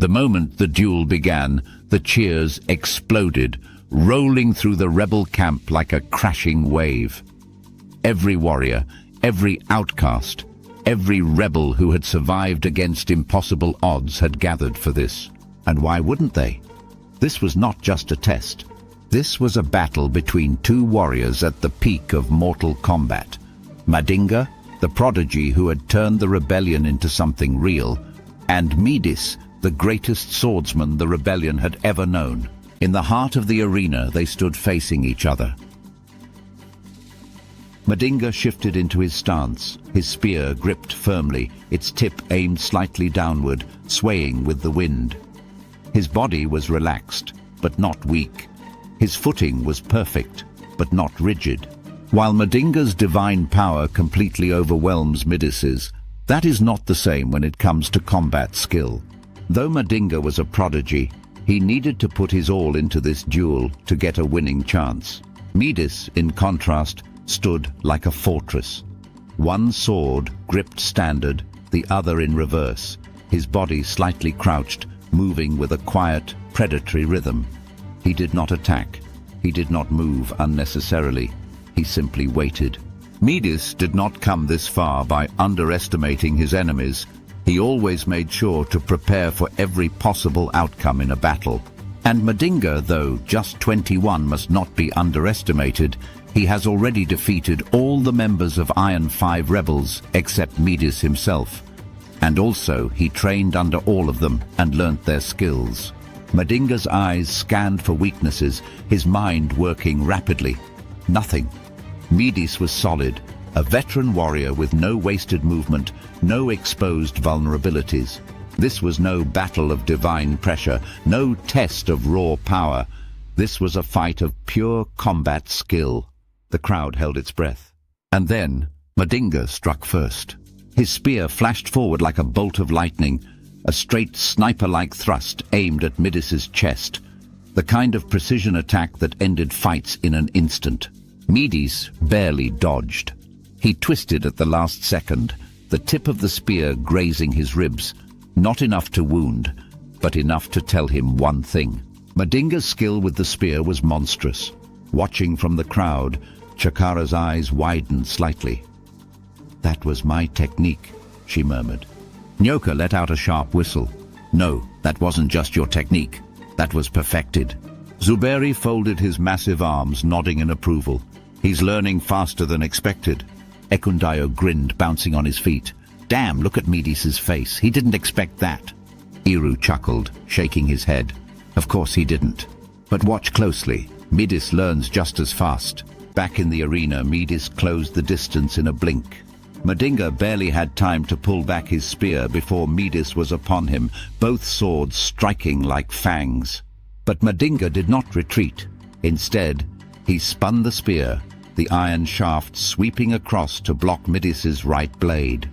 The moment the duel began, the cheers exploded, rolling through the rebel camp like a crashing wave. Every warrior, every outcast, every rebel who had survived against impossible odds had gathered for this. And why wouldn't they? This was not just a test. This was a battle between two warriors at the peak of mortal combat. Madinga, the prodigy who had turned the rebellion into something real, and Midis, the greatest swordsman the rebellion had ever known. In the heart of the arena, they stood facing each other. Madinga shifted into his stance, his spear gripped firmly, its tip aimed slightly downward, swaying with the wind. His body was relaxed, but not weak. His footing was perfect, but not rigid. While Madinga's divine power completely overwhelms Midis's, that is not the same when it comes to combat skill. Though Madinga was a prodigy, he needed to put his all into this duel to get a winning chance. Midis, in contrast, stood like a fortress. One sword gripped standard, the other in reverse, his body slightly crouched, moving with a quiet, predatory rhythm. He did not attack. He did not move unnecessarily. He simply waited. Midis did not come this far by underestimating his enemies. He always made sure to prepare for every possible outcome in a battle. And Madinga, though just 21, must not be underestimated. He has already defeated all the members of Iron 5 rebels except Midis himself. And also, he trained under all of them and learnt their skills. Madinga's eyes scanned for weaknesses, his mind working rapidly. Nothing. Midis was solid, a veteran warrior with no wasted movement, no exposed vulnerabilities. This was no battle of divine pressure, no test of raw power. This was a fight of pure combat skill. The crowd held its breath. And then, Madinga struck first. His spear flashed forward like a bolt of lightning, a straight sniper-like thrust aimed at Midis's chest, the kind of precision attack that ended fights in an instant. Midis barely dodged. He twisted at the last second, the tip of the spear grazing his ribs, not enough to wound, but enough to tell him one thing. Madinga's skill with the spear was monstrous. Watching from the crowd, Chakara's eyes widened slightly. "That was my technique," she murmured. Nyoka let out a sharp whistle. "No, that wasn't just your technique. That was perfected." Zuberi folded his massive arms, nodding in approval. "He's learning faster than expected." Ekundayo grinned, bouncing on his feet. "Damn, look at Midis's face. He didn't expect that." Iru chuckled, shaking his head. "Of course he didn't. But watch closely. Midis learns just as fast." Back in the arena, Midis closed the distance in a blink. Madinga barely had time to pull back his spear before Midis was upon him, both swords striking like fangs. But Madinga did not retreat. Instead, he spun the spear, the iron shaft sweeping across to block Midis's right blade.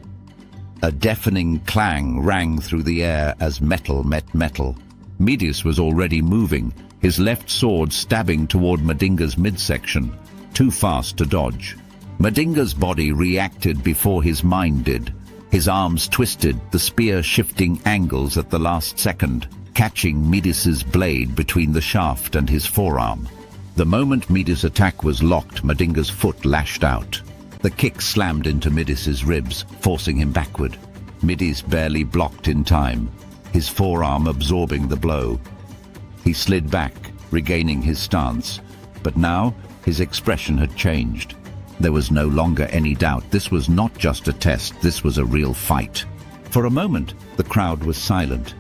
A deafening clang rang through the air as metal met metal. Midis was already moving, his left sword stabbing toward Madinga's midsection, too fast to dodge. Madinga's body reacted before his mind did. His arms twisted, the spear shifting angles at the last second, catching Midis's blade between the shaft and his forearm. The moment Midis' attack was locked, Madinga's foot lashed out. The kick slammed into Midis's ribs, forcing him backward. Midis barely blocked in time, his forearm absorbing the blow. He slid back, regaining his stance, but now his expression had changed. There was no longer any doubt. This was not just a test, this was a real fight. For a moment, the crowd was silent.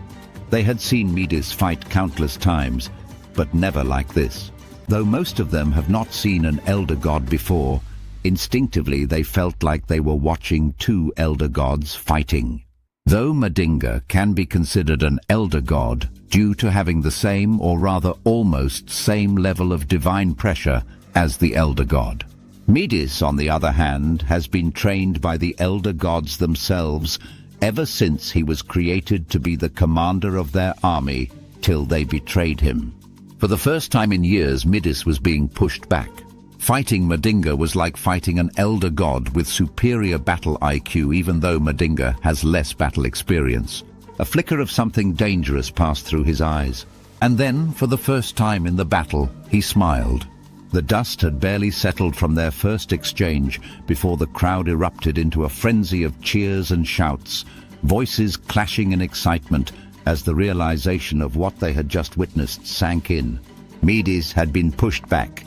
They had seen Midis fight countless times, but never like this. Though most of them have not seen an elder god before, instinctively they felt like they were watching two elder gods fighting. Though Madinga can be considered an elder god due to having the same, or rather almost same level of divine pressure as the elder god. Midis, on the other hand, has been trained by the elder gods themselves ever since he was created to be the commander of their army till they betrayed him. For the first time in years, Midis was being pushed back. Fighting Madinga was like fighting an elder god with superior battle IQ, even though Madinga has less battle experience. A flicker of something dangerous passed through his eyes. And then, for the first time in the battle, he smiled. The dust had barely settled from their first exchange before the crowd erupted into a frenzy of cheers and shouts, voices clashing in excitement as the realization of what they had just witnessed sank in. Midis had been pushed back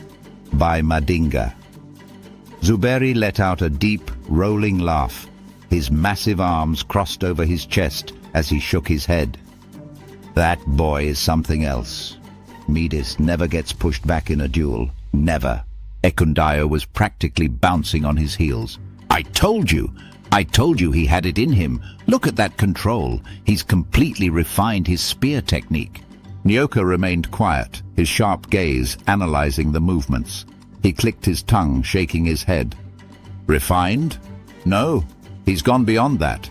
by Madinga. Zuberi let out a deep, rolling laugh. His massive arms crossed over his chest as he shook his head. That boy is something else. Midis never gets pushed back in a duel. Never. Ekundayo was practically bouncing on his heels. I told you he had it in him. Look at that control. He's completely refined his spear technique. Nyoka remained quiet, his sharp gaze analyzing the movements. He clicked his tongue, shaking his head. Refined? No, he's gone beyond that.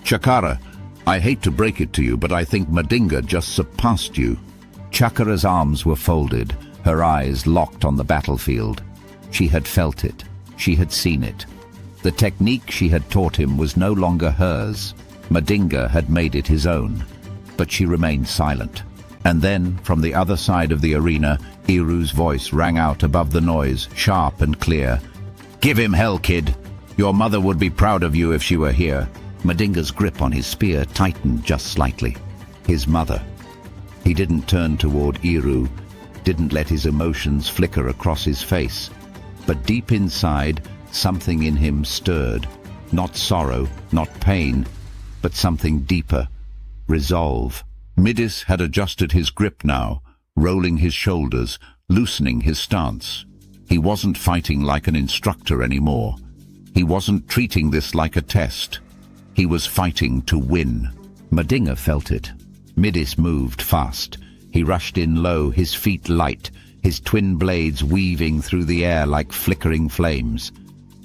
Chakara, I hate to break it to you, but I think Madinga just surpassed you. Chakara's arms were folded, her eyes locked on the battlefield. She had felt it. She had seen it. The technique she had taught him was no longer hers. Madinga had made it his own. But she remained silent. And then, from the other side of the arena, Iru's voice rang out above the noise, sharp and clear. Give him hell, kid. Your mother would be proud of you if she were here. Madinga's grip on his spear tightened just slightly. His mother. He didn't turn toward Iru, didn't let his emotions flicker across his face. But deep inside, something in him stirred. Not sorrow, not pain, but something deeper. Resolve. Midis had adjusted his grip now, rolling his shoulders, loosening his stance. He wasn't fighting like an instructor anymore. He wasn't treating this like a test. He was fighting to win. Madinga felt it. Midis moved fast. He rushed in low, his feet light, his twin blades weaving through the air like flickering flames.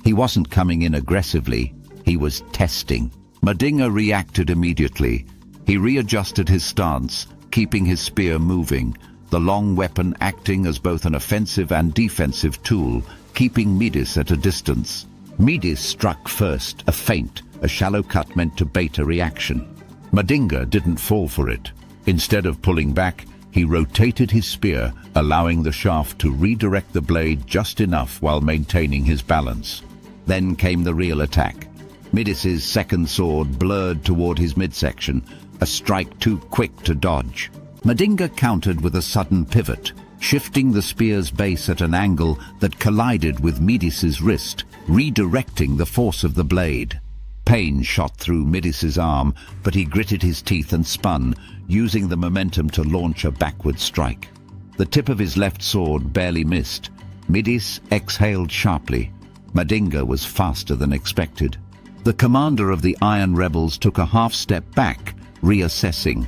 He wasn't coming in aggressively. He was testing. Madinga reacted immediately. He readjusted his stance, keeping his spear moving, the long weapon acting as both an offensive and defensive tool, keeping Midis at a distance. Midis struck first, a feint, a shallow cut meant to bait a reaction. Madinga didn't fall for it. Instead of pulling back, he rotated his spear, allowing the shaft to redirect the blade just enough while maintaining his balance. Then came the real attack. Midis's second sword blurred toward his midsection, a strike too quick to dodge. Madinga countered with a sudden pivot, shifting the spear's base at an angle that collided with Midis's wrist, redirecting the force of the blade. Pain shot through Midis's arm, but he gritted his teeth and spun, using the momentum to launch a backward strike. The tip of his left sword barely missed. Midis exhaled sharply. Madinga was faster than expected. The commander of the Iron Rebels took a half step back, reassessing.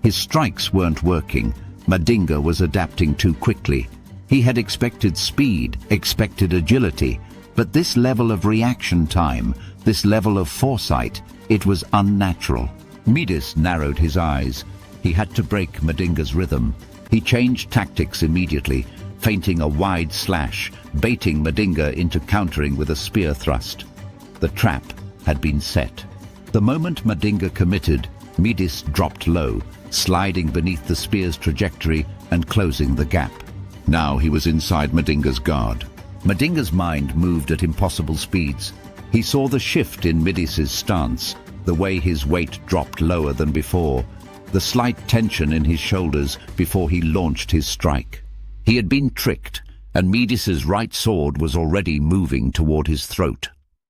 His strikes weren't working. Madinga was adapting too quickly. He had expected speed, expected agility, but this level of reaction time, this level of foresight, it was unnatural. Midis narrowed his eyes. He had to break Madinga's rhythm. He changed tactics immediately, feinting a wide slash, baiting Madinga into countering with a spear thrust. The trap had been set. The moment Madinga committed, Midis dropped low, sliding beneath the spear's trajectory and closing the gap. Now he was inside Madinga's guard. Madinga's mind moved at impossible speeds. He saw the shift in Midis's stance, the way his weight dropped lower than before, the slight tension in his shoulders before he launched his strike. He had been tricked, and Midis's right sword was already moving toward his throat.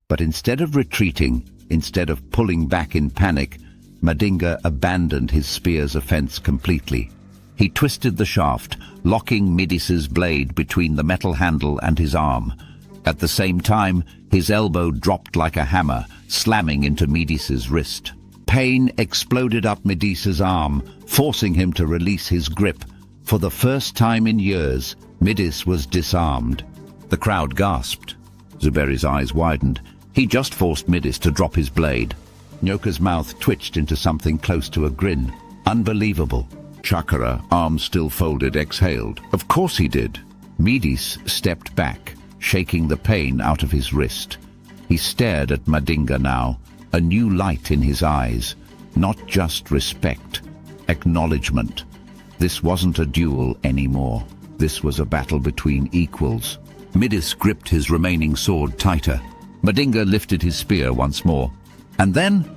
But instead of retreating, instead of pulling back in panic, Madinga abandoned his spear's offense completely. He twisted the shaft, locking Midis's blade between the metal handle and his arm. At the same time, his elbow dropped like a hammer, slamming into Midis's wrist. Pain exploded up Midis's arm, forcing him to release his grip. For the first time in years, Midis was disarmed. The crowd gasped. Zuberi's eyes widened. He just forced Midis to drop his blade. Nyoka's mouth twitched into something close to a grin. Unbelievable. Chakra, arms still folded, exhaled. Of course he did. Midis stepped back, shaking the pain out of his wrist. He stared at Madinga now, a new light in his eyes. Not just respect, acknowledgement. This wasn't a duel anymore. This was a battle between equals. Midis gripped his remaining sword tighter. Madinga lifted his spear once more. And then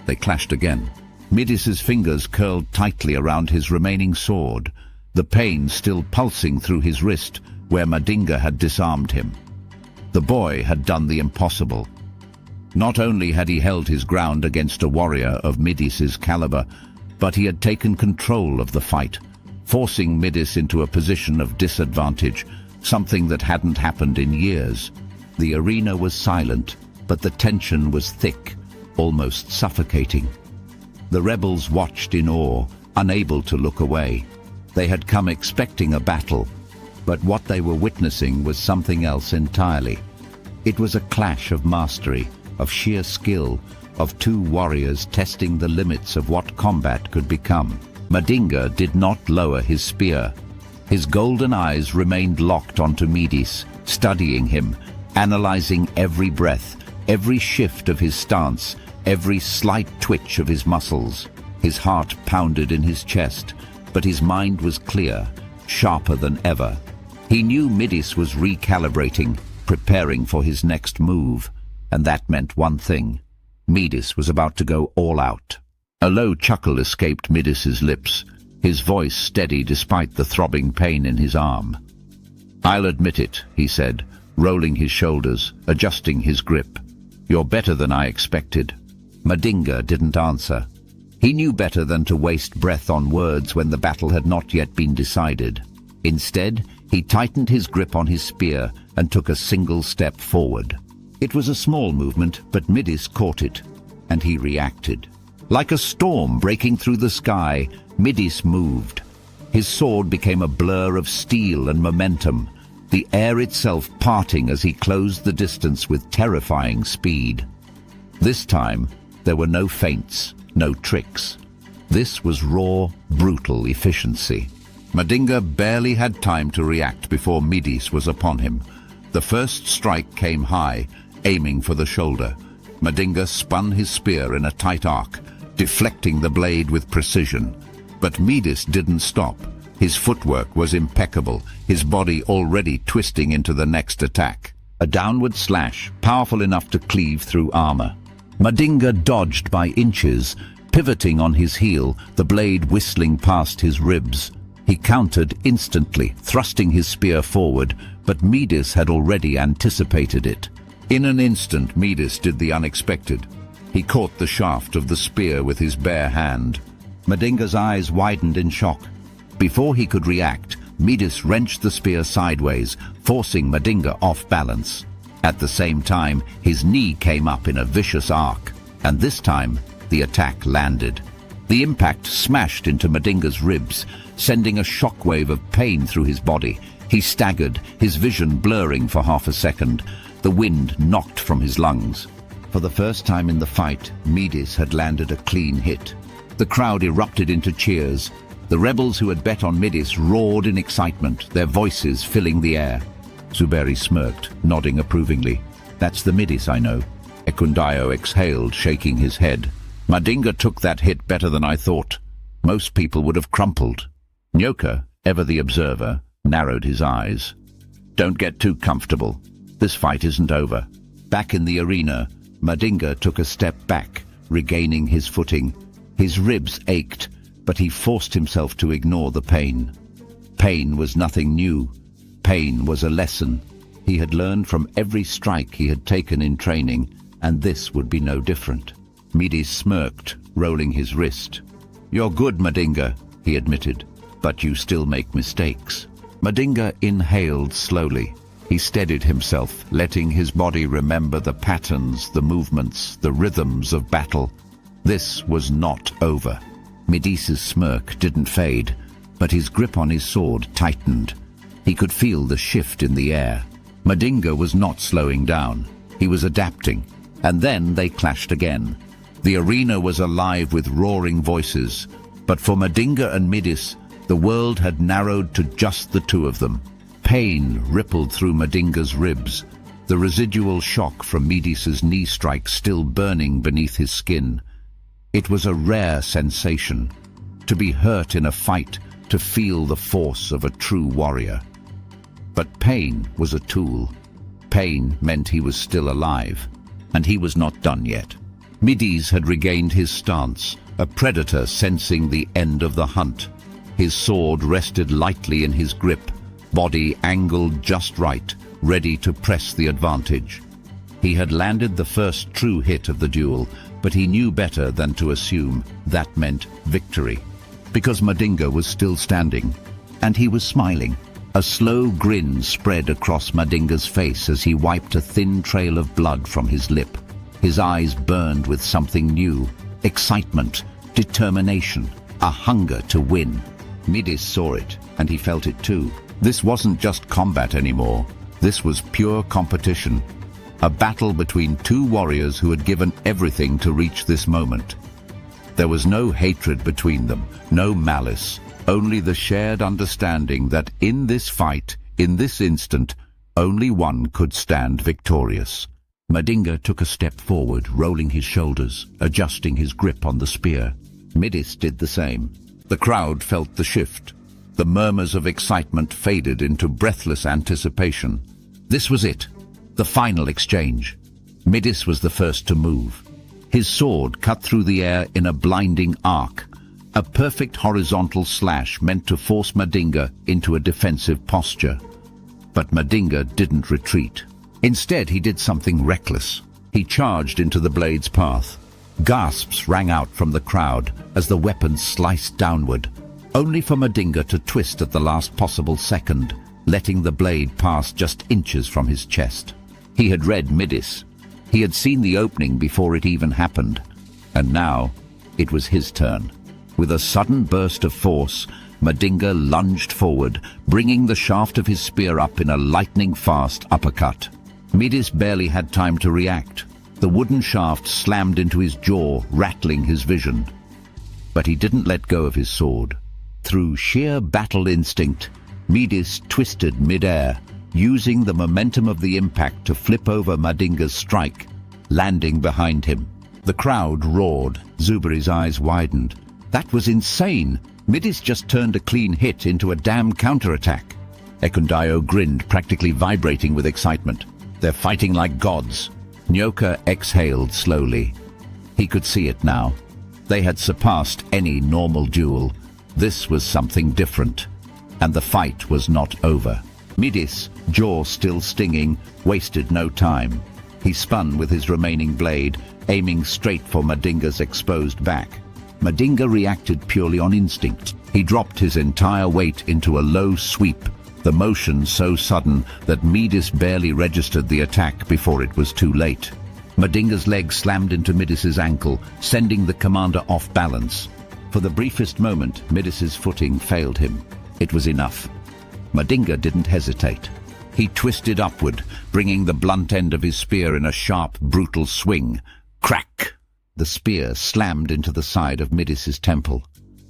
they clashed again. Midis's fingers curled tightly around his remaining sword, the pain still pulsing through his wrist where Madinga had disarmed him. The boy had done the impossible. Not only had he held his ground against a warrior of Midis's caliber, but he had taken control of the fight, forcing Midis into a position of disadvantage, something that hadn't happened in years. The arena was silent, but the tension was thick, almost suffocating. The rebels watched in awe, unable to look away. They had come expecting a battle, but what they were witnessing was something else entirely. It was a clash of mastery, of sheer skill, of two warriors testing the limits of what combat could become. Madinga did not lower his spear. His golden eyes remained locked onto Midis, studying him, analyzing every breath, every shift of his stance, every slight twitch of his muscles. His heart pounded in his chest, but his mind was clear, sharper than ever. He knew Midis was recalibrating, preparing for his next move, and that meant one thing. Midis was about to go all out. A low chuckle escaped Midis's lips, his voice steady despite the throbbing pain in his arm. "I'll admit it," he said, rolling his shoulders, adjusting his grip. "You're better than I expected." Madinga didn't answer. He knew better than to waste breath on words when the battle had not yet been decided. Instead, he tightened his grip on his spear and took a single step forward. It was a small movement, but Midis caught it, and he reacted. Like a storm breaking through the sky, Midis moved. His sword became a blur of steel and momentum, the air itself parting as he closed the distance with terrifying speed. This time, there were no feints, no tricks. This was raw, brutal efficiency. Madinga barely had time to react before Midis was upon him. The first strike came high, aiming for the shoulder. Madinga spun his spear in a tight arc, deflecting the blade with precision. But Midis didn't stop. His footwork was impeccable, his body already twisting into the next attack. A downward slash, powerful enough to cleave through armor. Madinga dodged by inches, pivoting on his heel, the blade whistling past his ribs. He countered instantly, thrusting his spear forward, but Midis had already anticipated it. In an instant, Midis did the unexpected. He caught the shaft of the spear with his bare hand. Madinga's eyes widened in shock. Before he could react, Midis wrenched the spear sideways, forcing Madinga off balance. At the same time, his knee came up in a vicious arc, and this time, the attack landed. The impact smashed into Madinga's ribs, sending a shockwave of pain through his body. He staggered, his vision blurring for half a second. The wind knocked from his lungs. For the first time in the fight, Midis had landed a clean hit. The crowd erupted into cheers. The rebels who had bet on Midis roared in excitement, their voices filling the air. Zuberi smirked, nodding approvingly. "That's the Midis I know." Ekundayo exhaled, shaking his head. "Madinga took that hit better than I thought. Most people would have crumpled." Nyoka, ever the observer, narrowed his eyes. "Don't get too comfortable. This fight isn't over." Back in the arena, Madinga took a step back, regaining his footing. His ribs ached, but he forced himself to ignore the pain. Pain was nothing new. Pain was a lesson. He had learned from every strike he had taken in training, and this would be no different. Midis smirked, rolling his wrist. "You're good, Madinga," he admitted, "but you still make mistakes." Madinga inhaled slowly. He steadied himself, letting his body remember the patterns, the movements, the rhythms of battle. This was not over. Midis's smirk didn't fade, but his grip on his sword tightened. He could feel the shift in the air. Madinga was not slowing down. He was adapting. And then they clashed again. The arena was alive with roaring voices. But for Madinga and Midis, the world had narrowed to just the two of them. Pain rippled through Madinga's ribs, the residual shock from Midis's knee strike still burning beneath his skin. It was a rare sensation, to be hurt in a fight, to feel the force of a true warrior. But pain was a tool. Pain meant he was still alive, and he was not done yet. Midis had regained his stance, a predator sensing the end of the hunt. His sword rested lightly in his grip, body angled just right, ready to press the advantage. He had landed the first true hit of the duel, but he knew better than to assume that meant victory. Because Madinga was still standing, and he was smiling. A slow grin spread across Madinga's face as he wiped a thin trail of blood from his lip. His eyes burned with something new, excitement, determination, a hunger to win. Midis saw it, and he felt it too. This wasn't just combat anymore. This was pure competition. A battle between two warriors who had given everything to reach this moment. There was no hatred between them, no malice, only the shared understanding that in this fight, in this instant, only one could stand victorious. Madinga took a step forward, rolling his shoulders, adjusting his grip on the spear. Midis did the same. The crowd felt the shift. The murmurs of excitement faded into breathless anticipation. This was it, the final exchange. Midis was the first to move. His sword cut through the air in a blinding arc, a perfect horizontal slash meant to force Madinga into a defensive posture. But Madinga didn't retreat. Instead, he did something reckless. He charged into the blade's path. Gasps rang out from the crowd as the weapon sliced downward, only for Madinga to twist at the last possible second, letting the blade pass just inches from his chest. He had read Midis. He had seen the opening before it even happened. And now, it was his turn. With a sudden burst of force, Madinga lunged forward, bringing the shaft of his spear up in a lightning-fast uppercut. Midis barely had time to react. The wooden shaft slammed into his jaw, rattling his vision. But he didn't let go of his sword. Through sheer battle instinct, Midis twisted mid-air, using the momentum of the impact to flip over Madinga's strike, landing behind him. The crowd roared. Zuberi's eyes widened. That was insane! Midis just turned a clean hit into a damn counterattack. Ekundayo grinned, practically vibrating with excitement. They're fighting like gods. Nyoka exhaled slowly. He could see it now. They had surpassed any normal duel. This was something different. And the fight was not over. Midis, jaw still stinging, wasted no time. He spun with his remaining blade, aiming straight for Madinga's exposed back. Madinga reacted purely on instinct. He dropped his entire weight into a low sweep, the motion so sudden that Midis barely registered the attack before it was too late. Madinga's leg slammed into Midis's ankle, sending the commander off balance. For the briefest moment, Midis's footing failed him. It was enough. Madinga didn't hesitate. He twisted upward, bringing the blunt end of his spear in a sharp, brutal swing. Crack! The spear slammed into the side of Midis's temple.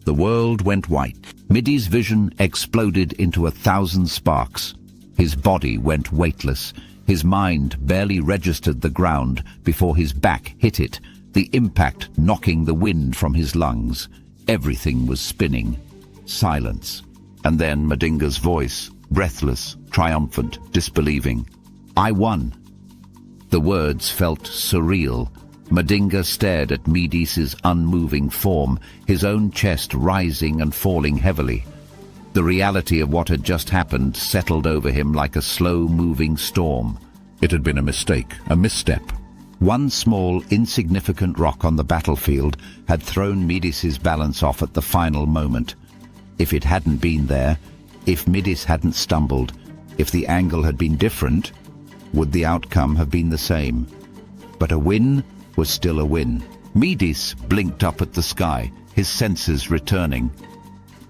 The world went white. Midis' vision exploded into 1,000 sparks. His body went weightless. His mind barely registered the ground before his back hit it, the impact knocking the wind from his lungs. Everything was spinning. Silence. And then Madinga's voice, breathless, triumphant, disbelieving. I won. The words felt surreal. Madinga stared at Midis's unmoving form, his own chest rising and falling heavily. The reality of what had just happened settled over him like a slow-moving storm. It had been a mistake, a misstep. One small, insignificant rock on the battlefield had thrown Midis's balance off at the final moment. If it hadn't been there, if Midis hadn't stumbled, if the angle had been different, would the outcome have been the same? But a win was still a win. Midis blinked up at the sky, his senses returning.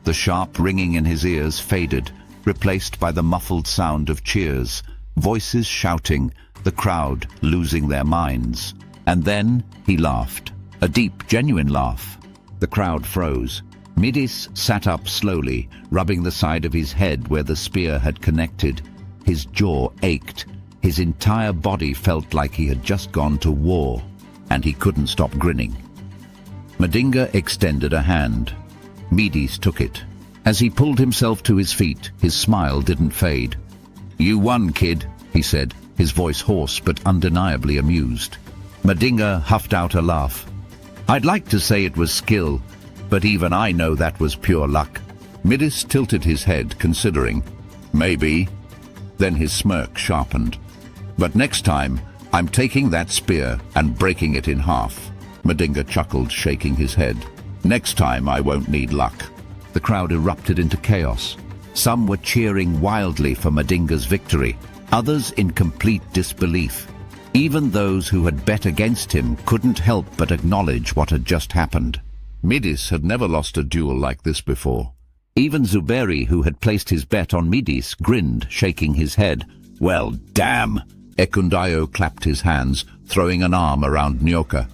The sharp ringing in his ears faded, replaced by the muffled sound of cheers, voices shouting, the crowd losing their minds. And then he laughed, a deep, genuine laugh. The crowd froze. Midis sat up slowly, rubbing the side of his head where the spear had connected. His jaw ached. His entire body felt like he had just gone to war. And he couldn't stop grinning. Madinga extended a hand. Midis took it. As he pulled himself to his feet, his smile didn't fade. "You won, kid," he said, his voice hoarse but undeniably amused. Madinga huffed out a laugh. "I'd like to say it was skill, but even I know that was pure luck." Midis tilted his head, considering. "Maybe." Then his smirk sharpened. "But next time, I'm taking that spear and breaking it in half." Madinga chuckled, shaking his head. "Next time I won't need luck." The crowd erupted into chaos. Some were cheering wildly for Madinga's victory, others in complete disbelief. Even those who had bet against him couldn't help but acknowledge what had just happened. Midis had never lost a duel like this before. Even Zuberi, who had placed his bet on Midis, grinned, shaking his head. "Well, damn!" Ekundayo clapped his hands, throwing an arm around Nyoka.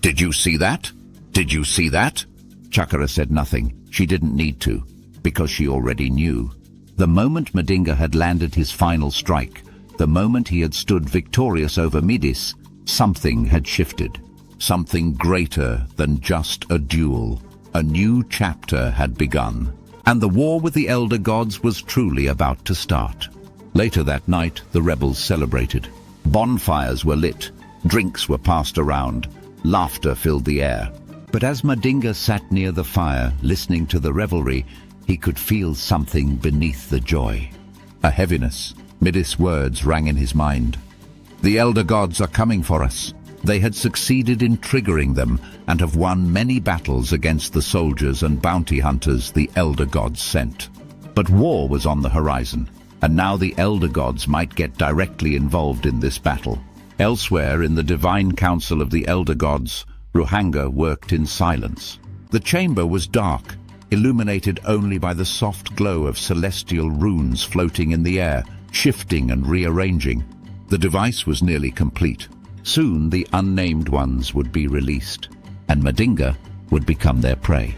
"Did you see that? Did you see that?" Chakara said nothing. She didn't need to, because she already knew. The moment Madinga had landed his final strike, the moment he had stood victorious over Midis, something had shifted. Something greater than just a duel. A new chapter had begun. And the war with the Elder Gods was truly about to start. Later that night, the rebels celebrated. Bonfires were lit, drinks were passed around, laughter filled the air. But as Madinga sat near the fire, listening to the revelry, he could feel something beneath the joy. A heaviness. Midis' words rang in his mind. "The Elder Gods are coming for us." They had succeeded in triggering them and have won many battles against the soldiers and bounty hunters the Elder Gods sent. But war was on the horizon, and now the Elder Gods might get directly involved in this battle. Elsewhere in the divine council of the Elder Gods, Ruhanga worked in silence. The chamber was dark, illuminated only by the soft glow of celestial runes floating in the air, shifting and rearranging. The device was nearly complete. Soon the unnamed ones would be released, and Madinga would become their prey.